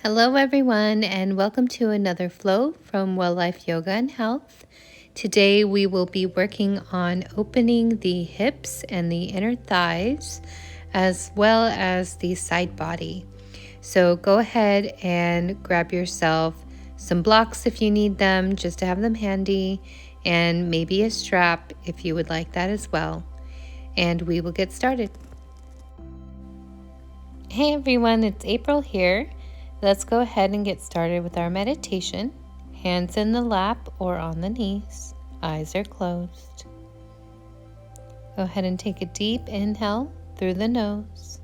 Hello everyone, and welcome to another flow from Well Life Yoga and Health. Today we will be working on opening the hips and the inner thighs as well as the side body. So go ahead and grab yourself some blocks if you need them, just to have them handy, and maybe a strap if you would like that as well. And we will get started. Hey everyone, it's April here. Let's go ahead and get started with our meditation. Hands in the lap or on the knees. Eyes are closed. Go ahead and take a deep inhale through the nose.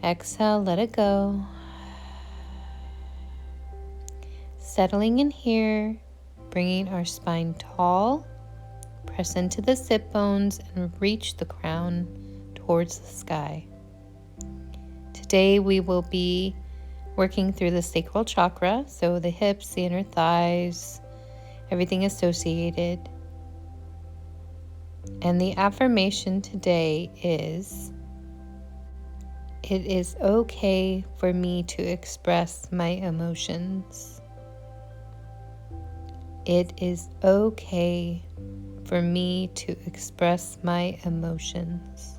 Exhale, let it go. Settling in here, bringing our spine tall. Press into the sit bones and reach the crown towards the sky. Today we will be working through the sacral chakra, so the hips, the inner thighs, everything associated. And the affirmation today is, it is okay for me to express my emotions. It is okay for me to express my emotions.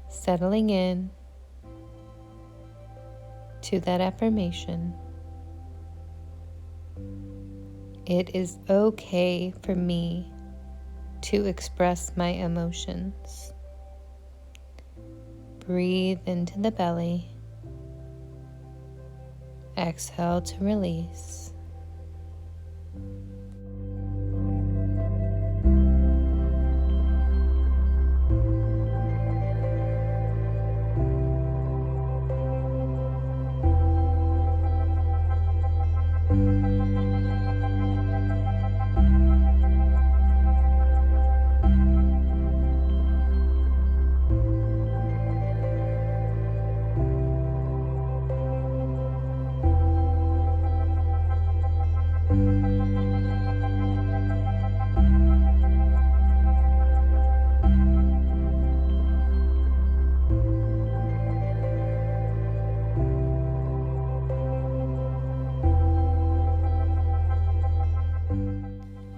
Settling in to that affirmation. It is okay for me to express my emotions. Breathe into the belly. Exhale to release.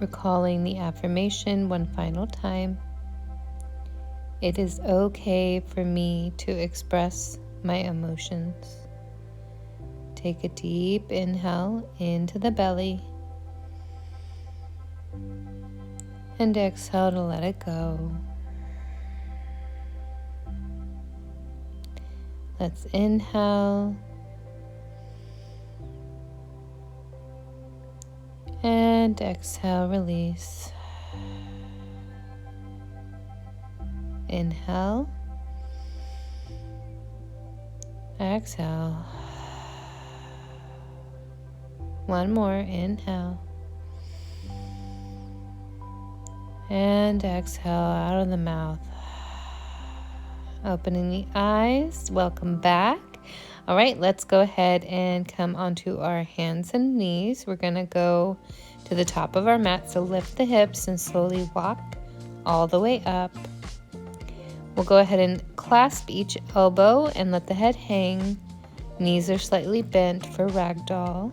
Recalling the affirmation one final time. It is okay for me to express my emotions. Take a deep inhale into the belly and exhale to let it go. Let's inhale and exhale, release. Inhale. Exhale. One more. Inhale. And exhale out of the mouth. Opening the eyes. Welcome back. All right, let's go ahead and come onto our hands and knees. We're going to go to the top of our mat. So lift the hips and slowly walk all the way up. We'll go ahead and clasp each elbow and let the head hang. Knees are slightly bent for ragdoll.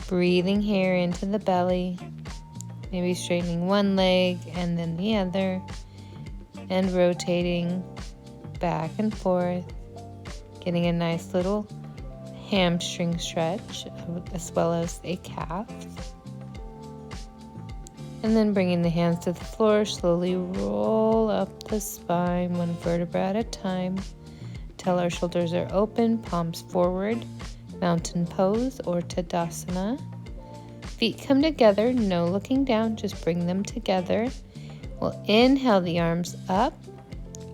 Breathing here into the belly. Maybe straightening one leg and then the other. And rotating back and forth. Getting a nice little hamstring stretch as well as a calf. And then bringing the hands to the floor, slowly roll up the spine one vertebra at a time till our shoulders are open, palms forward, mountain pose or Tadasana. Feet come together, no looking down, just bring them together. We'll inhale the arms up,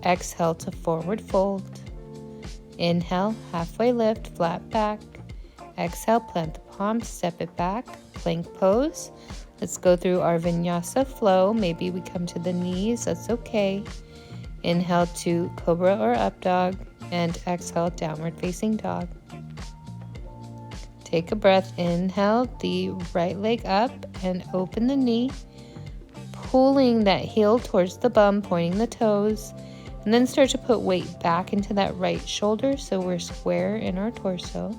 exhale to forward fold. Inhale, halfway lift, flat back. Exhale, plant the palms, step it back, plank pose. Let's go through our vinyasa flow. Maybe we come to the knees, that's okay. Inhale to cobra or up dog, and exhale, downward facing dog. Take a breath, inhale the right leg up and open the knee. Pulling that heel towards the bum, pointing the toes. And then start to put weight back into that right shoulder so we're square in our torso.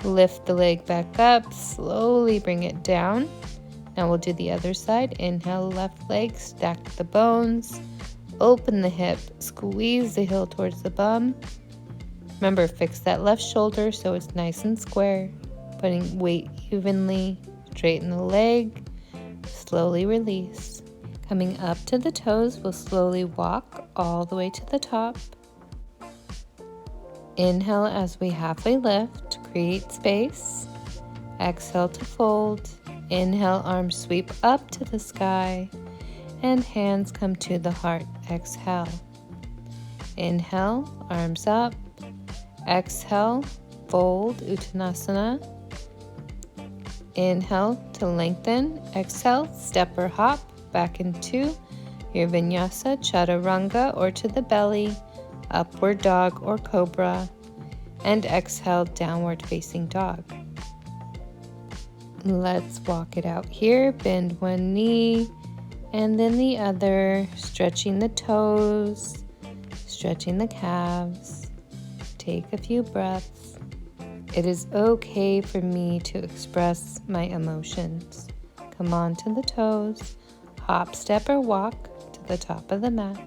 Lift the leg back up, slowly bring it down. Now we'll do the other side. Inhale, left leg, stack the bones, open the hip, squeeze the heel towards the bum. Remember, fix that left shoulder so it's nice and square. Putting weight evenly, straighten the leg, slowly release. Coming up to the toes, we'll slowly walk all the way to the top. Inhale as we halfway lift, create space. Exhale to fold. Inhale, arms sweep up to the sky, and hands come to the heart. Exhale. Inhale, arms up. Exhale, fold, Uttanasana. Inhale to lengthen. Exhale, step or hop back into your vinyasa, chaturanga, or to the belly, upward dog or cobra. And exhale, downward facing dog. Let's walk it out here. Bend one knee and then the other, stretching the toes, stretching the calves. Take a few breaths. It is okay for me to express my emotions. Come on to the toes. Hop, step, or walk to the top of the mat.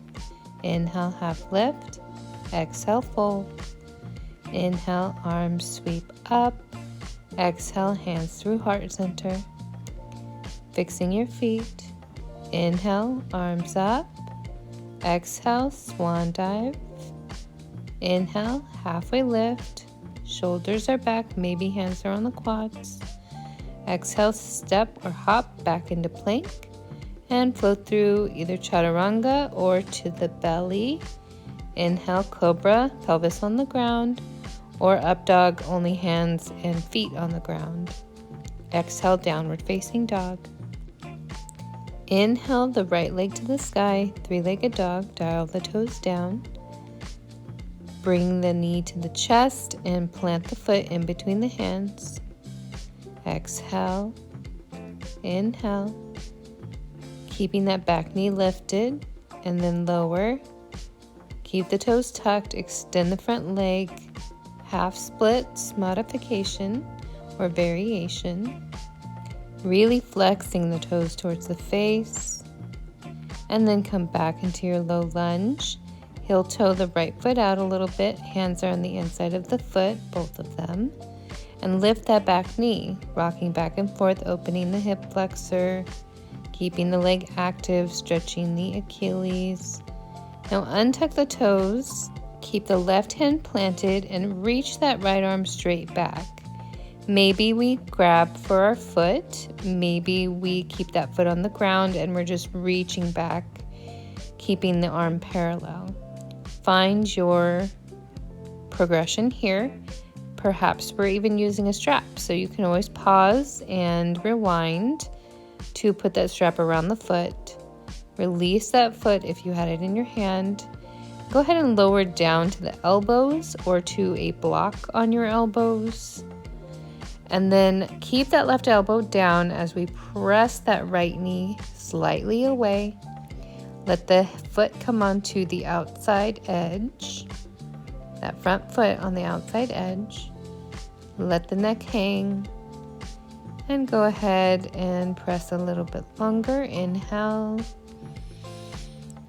Inhale, half lift. Exhale, fold. Inhale, arms sweep up. Exhale, hands through heart center. Fixing your feet. Inhale, arms up. Exhale, swan dive. Inhale, halfway lift. Shoulders are back, maybe hands are on the quads. Exhale, step or hop back into plank and float through either chaturanga or to the belly. Inhale, cobra, pelvis on the ground, or up dog, only hands and feet on the ground. Exhale, downward facing dog. Inhale, the right leg to the sky, three-legged dog, dial the toes down. Bring the knee to the chest and plant the foot in between the hands. Exhale, inhale, keeping that back knee lifted, and then lower. Keep the toes tucked, extend the front leg, half splits, modification or variation. Really flexing the toes towards the face, and then come back into your low lunge. Heel toe the right foot out a little bit, hands are on the inside of the foot, both of them, and lift that back knee, rocking back and forth, opening the hip flexor, keeping the leg active, stretching the Achilles. Now untuck the toes, keep the left hand planted, and reach that right arm straight back. Maybe we grab for our foot, maybe we keep that foot on the ground and we're just reaching back, keeping the arm parallel. Find your progression here. Perhaps we're even using a strap, so you can always pause and rewind to put that strap around the foot. Release that foot if you had it in your hand. Go ahead and lower down to the elbows or to a block on your elbows. And then keep that left elbow down as we press that right knee slightly away. Let the foot come onto the outside edge, that front foot on the outside edge. Let the neck hang. And go ahead and press a little bit longer. Inhale.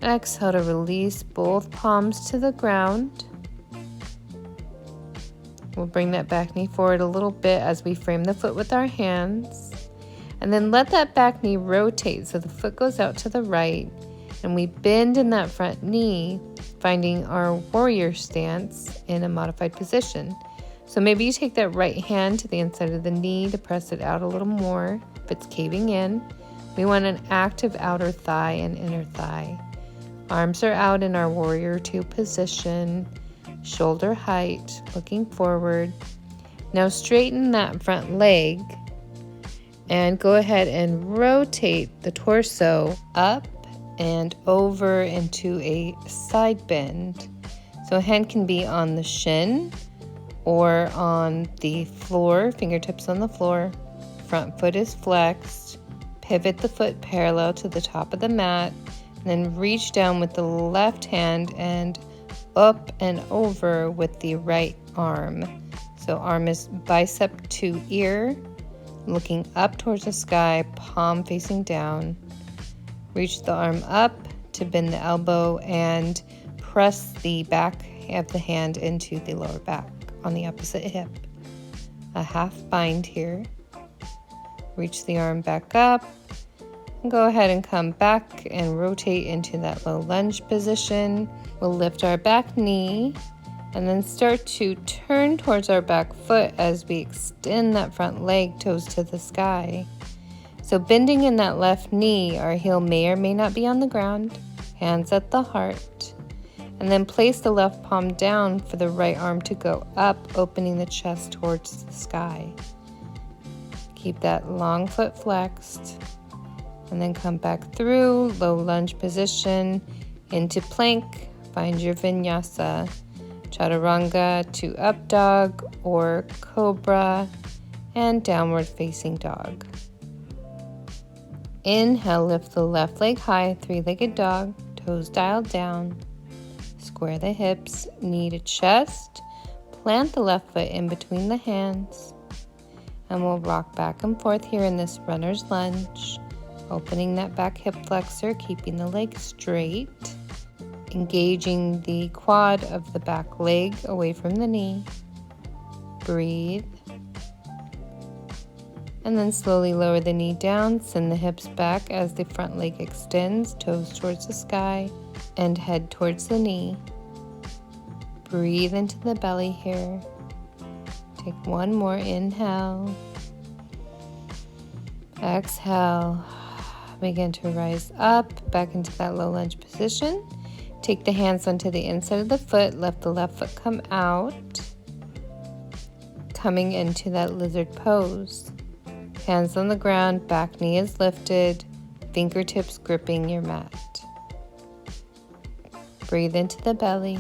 Exhale to release both palms to the ground. We'll bring that back knee forward a little bit as we frame the foot with our hands. And then let that back knee rotate so the foot goes out to the right. And we bend in that front knee, finding our warrior stance in a modified position. So maybe you take that right hand to the inside of the knee to press it out a little more if it's caving in. We want an active outer thigh and inner thigh. Arms are out in our warrior two position, shoulder height, looking forward. Now straighten that front leg and go ahead and rotate the torso up and over into a side bend. So a hand can be on the shin or on the floor, fingertips on the floor. Front foot is flexed. Pivot the foot parallel to the top of the mat. Then reach down with the left hand and up and over with the right arm. So arm is bicep to ear, looking up towards the sky, palm facing down. Reach the arm up to bend the elbow and press the back of the hand into the lower back on the opposite hip. A half bind here. Reach the arm back up. And go ahead and come back and rotate into that low lunge position. We'll lift our back knee and then start to turn towards our back foot as we extend that front leg, toes to the sky. So bending in that left knee, our heel may or may not be on the ground, hands at the heart. And then place the left palm down for the right arm to go up, opening the chest towards the sky. Keep that long foot flexed. And then come back through, low lunge position, into plank. Find your vinyasa, chaturanga to up dog or cobra, and downward facing dog. Inhale, lift the left leg high, three-legged dog, toes dialed down. Square the hips, knee to chest. Plant the left foot in between the hands. And we'll rock back and forth here in this runner's lunge. Opening that back hip flexor, keeping the leg straight. Engaging the quad of the back leg away from the knee. Breathe. And then slowly lower the knee down, send the hips back as the front leg extends, toes towards the sky, and head towards the knee. Breathe into the belly here. Take one more inhale. Exhale. Begin to rise up, back into that low lunge position. Take the hands onto the inside of the foot, let the left foot come out. Coming into that lizard pose. Hands on the ground, back knee is lifted, fingertips gripping your mat. Breathe into the belly.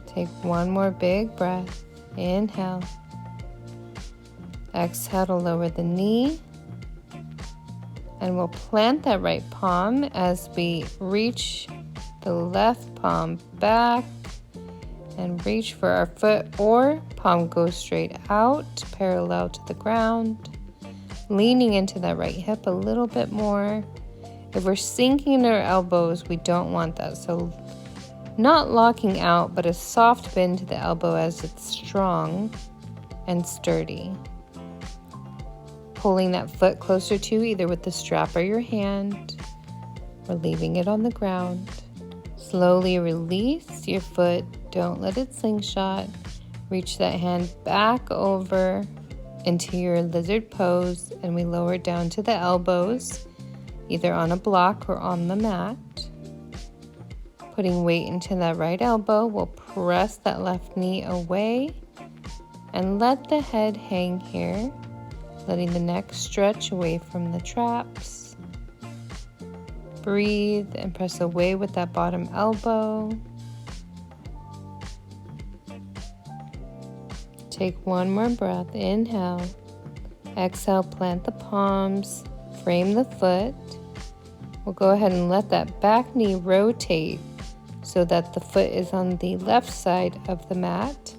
Take one more big breath. Inhale. Exhale to lower the knee. And we'll plant that right palm as we reach the left palm back and reach for our foot, or palm goes straight out, parallel to the ground, leaning into that right hip a little bit more. If we're sinking our elbows, we don't want that. So not locking out, but a soft bend to the elbow as it's strong and sturdy. Pulling that foot closer to you, either with the strap or your hand, or leaving it on the ground. Slowly release your foot. Don't let it slingshot. Reach that hand back over into your lizard pose, and we lower down to the elbows, either on a block or on the mat. Putting weight into that right elbow, we'll press that left knee away and let the head hang here, letting the neck stretch away from the traps. Breathe and press away with that bottom elbow. Take one more breath. Inhale. Exhale, plant the palms, frame the foot. We'll go ahead and let that back knee rotate so that the foot is on the left side of the mat.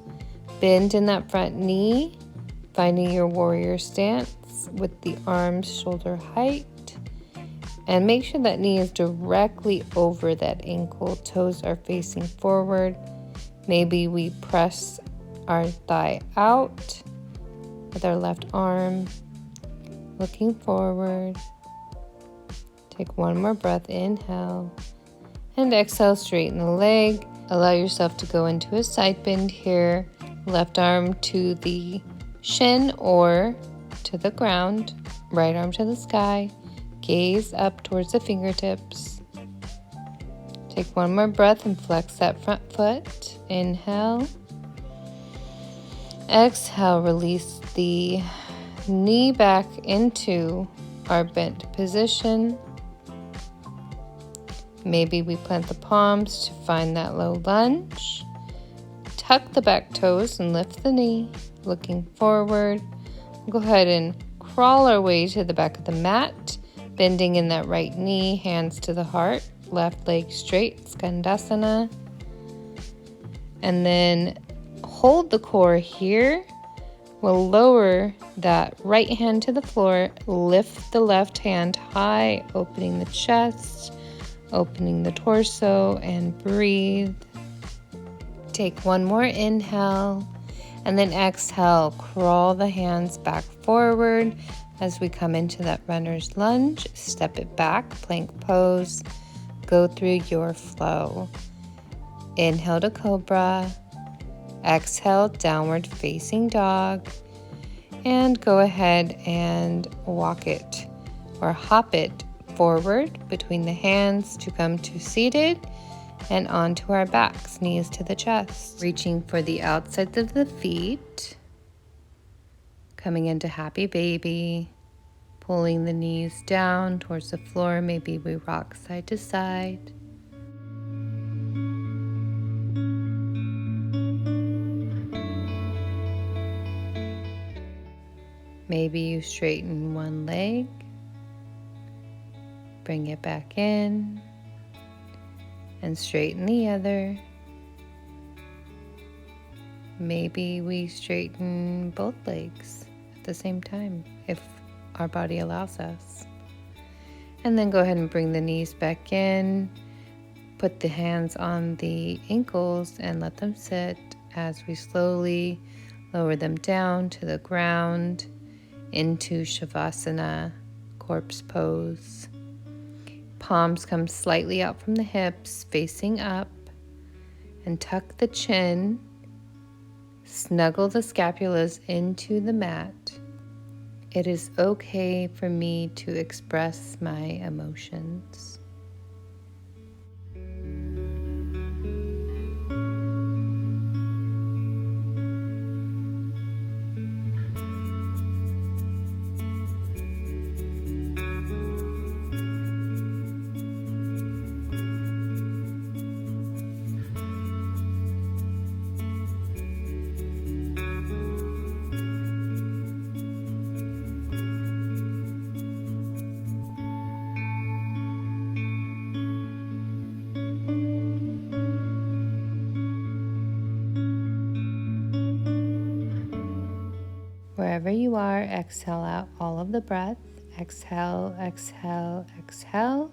Bend in that front knee, finding your warrior stance with the arms shoulder height. And make sure that knee is directly over that ankle. Toes are facing forward. Maybe we press our thigh out with our left arm, looking forward. Take one more breath. Inhale. And exhale, straighten the leg. Allow yourself to go into a side bend here. Left arm to the shin or to the ground. Right arm to the sky. Gaze up towards the fingertips. Take one more breath and flex that front foot. Inhale. Exhale, release the knee back into our bent position. Maybe we plant the palms to find that low lunge. Tuck the back toes and lift the knee, looking forward. We'll go ahead and crawl our way to the back of the mat. Bending in that right knee, hands to the heart, left leg straight, Skandasana. And then hold the core here. We'll lower that right hand to the floor, lift the left hand high, opening the chest, opening the torso, and breathe. Take one more inhale, and then exhale, crawl the hands back forward as we come into that runner's lunge. Step it back, plank pose, go through your flow. Inhale to cobra, exhale, downward facing dog, and go ahead and walk it or hop it forward between the hands to come to seated and onto our backs, knees to the chest. Reaching for the outsides of the feet, coming into happy baby, pulling the knees down towards the floor. Maybe we rock side to side. Maybe you straighten one leg, bring it back in, and straighten the other. Maybe we straighten both legs at the same time if our body allows us. And then go ahead and bring the knees back in. Put the hands on the ankles and let them sit as we slowly lower them down to the ground into Shavasana, corpse pose. Palms come slightly out from the hips, facing up, and tuck the chin. Snuggle the scapulas into the mat. It is okay for me to express my emotions. Wherever you are, exhale out all of the breath. Exhale, exhale, exhale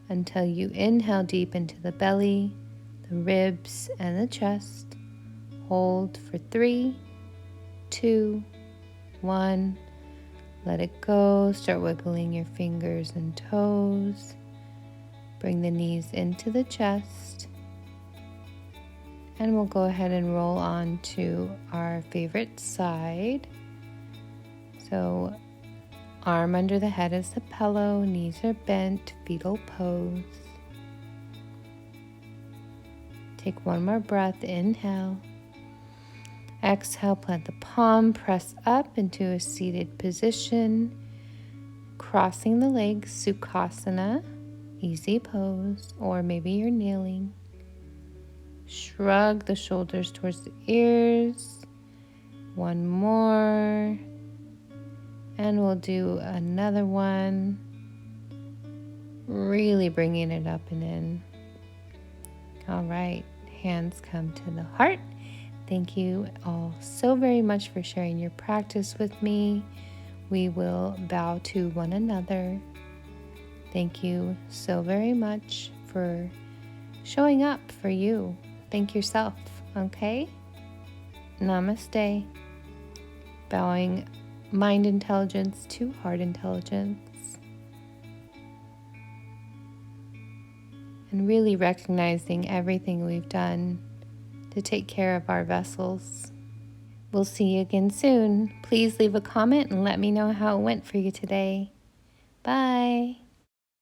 until you inhale deep into the belly, the ribs, and the chest. Hold for 3, 2, 1. Let it go. Start wiggling your fingers and toes. Bring the knees into the chest. And we'll go ahead and roll on to our favorite side. So arm under the head is the pillow, knees are bent, fetal pose. Take one more breath, inhale. Exhale, plant the palm, press up into a seated position. Crossing the legs, Sukhasana, easy pose, or maybe you're kneeling. Shrug the shoulders towards the ears. One more. And we'll do another one. Really bringing it up and in. All right, hands come to the heart. Thank you all so very much for sharing your practice with me. We will bow to one another. Thank you so very much for showing up for you. Thank yourself, okay? Namaste. Bowing mind intelligence to heart intelligence. And really recognizing everything we've done to take care of our vessels. We'll see you again soon. Please leave a comment and let me know how it went for you today. Bye.